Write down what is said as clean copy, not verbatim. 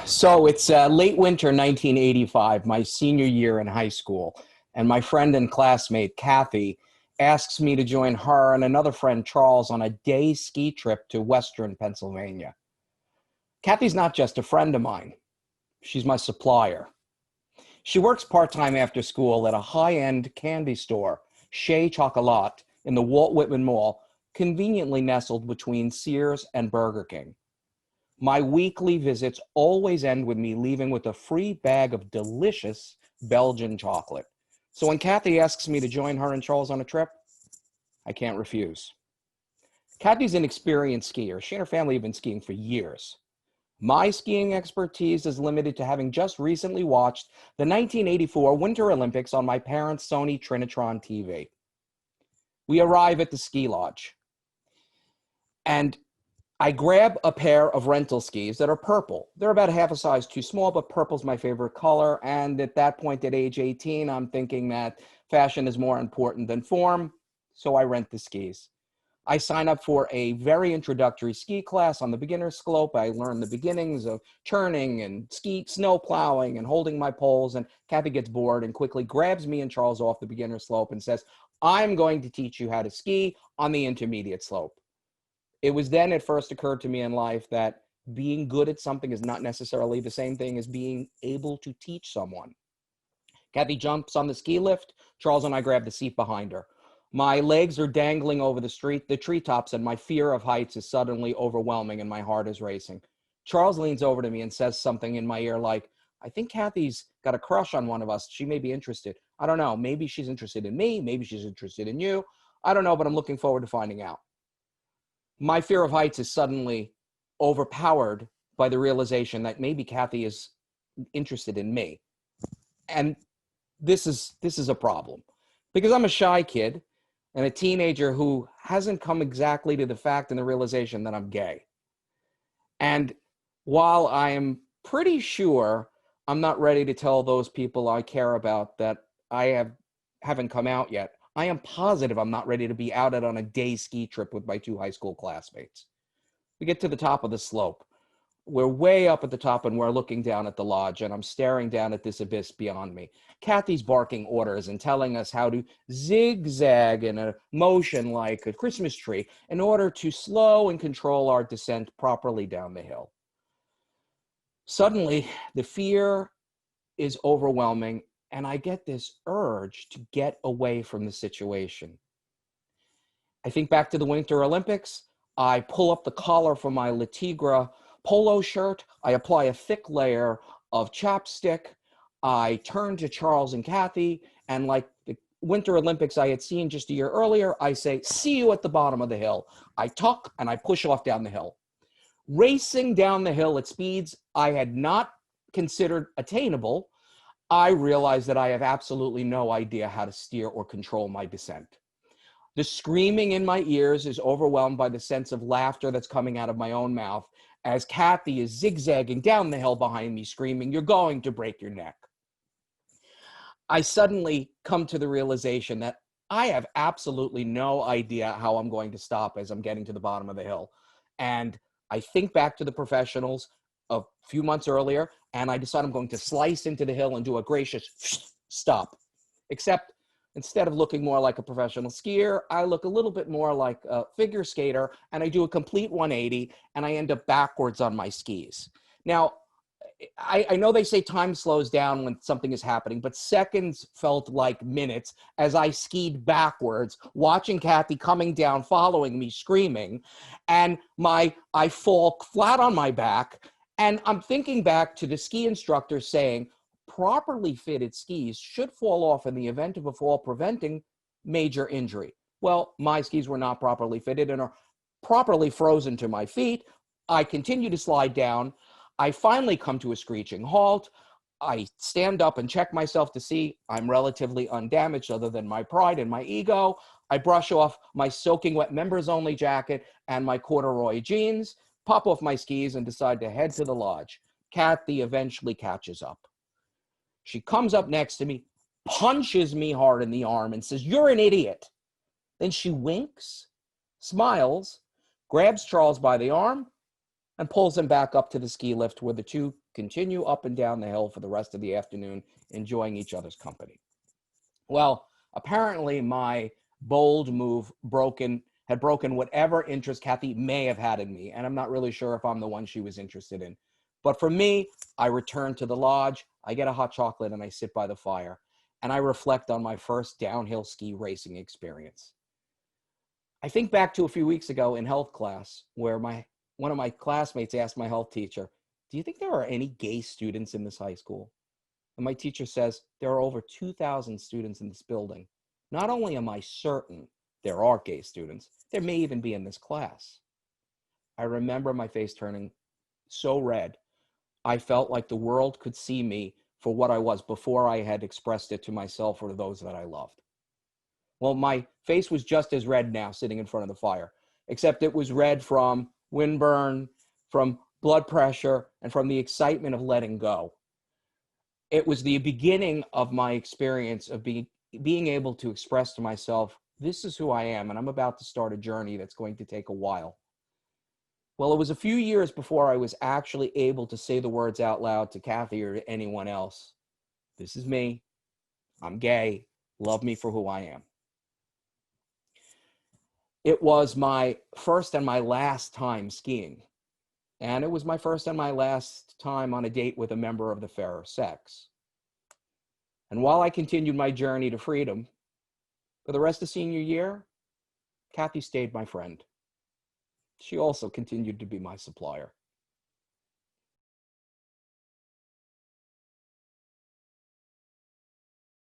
So it's late winter 1985, my senior year in high school, and my friend and classmate Kathy asks me to join her and another friend Charles on a day ski trip to Western Pennsylvania. Kathy's not just a friend of mine, she's my supplier. She works part-time after school at a high-end candy store, Chez Chocolat, in the Walt Whitman Mall, conveniently nestled between Sears and Burger King. My weekly visits always end with me leaving with a free bag of delicious Belgian chocolate. So when Kathy asks me to join her and Charles on a trip, I can't refuse. Kathy's an experienced skier. She and her family have been skiing for years. My skiing expertise is limited to having just recently watched the 1984 Winter Olympics on my parents' Sony Trinitron TV. We arrive at the ski lodge, and I grab a pair of rental skis that are purple. They're about half a size too small, but purple's my favorite color. And at that point, at age 18, I'm thinking that fashion is more important than form, so I rent the skis. I sign up for a very introductory ski class on the beginner slope. I learn the beginnings of turning and snow plowing and holding my poles. And Kathy gets bored and quickly grabs me and Charles off the beginner slope and says, "I'm going to teach you how to ski on the intermediate slope." It was then it first occurred to me in life that being good at something is not necessarily the same thing as being able to teach someone. Kathy jumps on the ski lift. Charles and I grab the seat behind her. My legs are dangling over the treetops, and my fear of heights is suddenly overwhelming and my heart is racing. Charles leans over to me and says something in my ear like, "I think Kathy's got a crush on one of us. She may be interested. I don't know. Maybe she's interested in me. Maybe she's interested in you. I don't know, but I'm looking forward to finding out." My fear of heights is suddenly overpowered by the realization that maybe Kathy is interested in me. And this is a problem because I'm a shy kid and a teenager who hasn't come exactly to the fact and the realization that I'm gay. And while I am pretty sure I'm not ready to tell those people I care about that haven't come out yet, I am positive I'm not ready to be out on a day ski trip with my two high school classmates. We get to the top of the slope. We're way up at the top and we're looking down at the lodge, and I'm staring down at this abyss beyond me. Kathy's barking orders and telling us how to zigzag in a motion like a Christmas tree in order to slow and control our descent properly down the hill. Suddenly, the fear is overwhelming, and I get this urge to get away from the situation. I think back to the Winter Olympics. I pull up the collar from my Le Tigre polo shirt. I apply a thick layer of chapstick. I turn to Charles and Kathy, and like the Winter Olympics I had seen just a year earlier, I say, "See you at the bottom of the hill." I tuck and I push off down the hill. Racing down the hill at speeds I had not considered attainable, I realize that I have absolutely no idea how to steer or control my descent. The screaming in my ears is overwhelmed by the sense of laughter that's coming out of my own mouth as Kathy is zigzagging down the hill behind me, screaming, "You're going to break your neck." I suddenly come to the realization that I have absolutely no idea how I'm going to stop as I'm getting to the bottom of the hill. And I think back to the professionals a few months earlier, and I decide I'm going to slice into the hill and do a gracious stop. Except instead of looking more like a professional skier, I look a little bit more like a figure skater, and I do a complete 180, and I end up backwards on my skis. Now, I know they say time slows down when something is happening, but seconds felt like minutes as I skied backwards, watching Kathy coming down, following me, screaming, and I fall flat on my back. And I'm thinking back to the ski instructor saying, properly fitted skis should fall off in the event of a fall, preventing major injury. Well, my skis were not properly fitted and are properly frozen to my feet. I continue to slide down. I finally come to a screeching halt. I stand up and check myself to see I'm relatively undamaged other than my pride and my ego. I brush off my soaking wet members only jacket and my corduroy jeans, pop off my skis, and decide to head to the lodge. Kathy eventually catches up. She comes up next to me, punches me hard in the arm, and says, "You're an idiot." Then she winks, smiles, grabs Charles by the arm, and pulls him back up to the ski lift where the two continue up and down the hill for the rest of the afternoon, enjoying each other's company. Well, apparently my bold move had broken whatever interest Kathy may have had in me, and I'm not really sure if I'm the one she was interested in. But for me, I return to the lodge, I get a hot chocolate, and I sit by the fire, and I reflect on my first downhill ski racing experience. I think back to a few weeks ago in health class where one of my classmates asked my health teacher, "Do you think there are any gay students in this high school?" And my teacher says, "There are over 2,000 students in this building. Not only am I certain there are gay students, there may even be in this class." I remember my face turning so red. I felt like the world could see me for what I was before I had expressed it to myself or to those that I loved. Well, my face was just as red now sitting in front of the fire, except it was red from windburn, from blood pressure, and from the excitement of letting go. It was the beginning of my experience of being able to express to myself, this is who I am, and I'm about to start a journey that's going to take a while. Well, it was a few years before I was actually able to say the words out loud to Kathy or to anyone else. This is me. I'm gay. Love me for who I am. It was my first and my last time skiing. And it was my first and my last time on a date with a member of the fairer sex. And while I continued my journey to freedom, for the rest of senior year, Kathy stayed my friend. She also continued to be my supplier.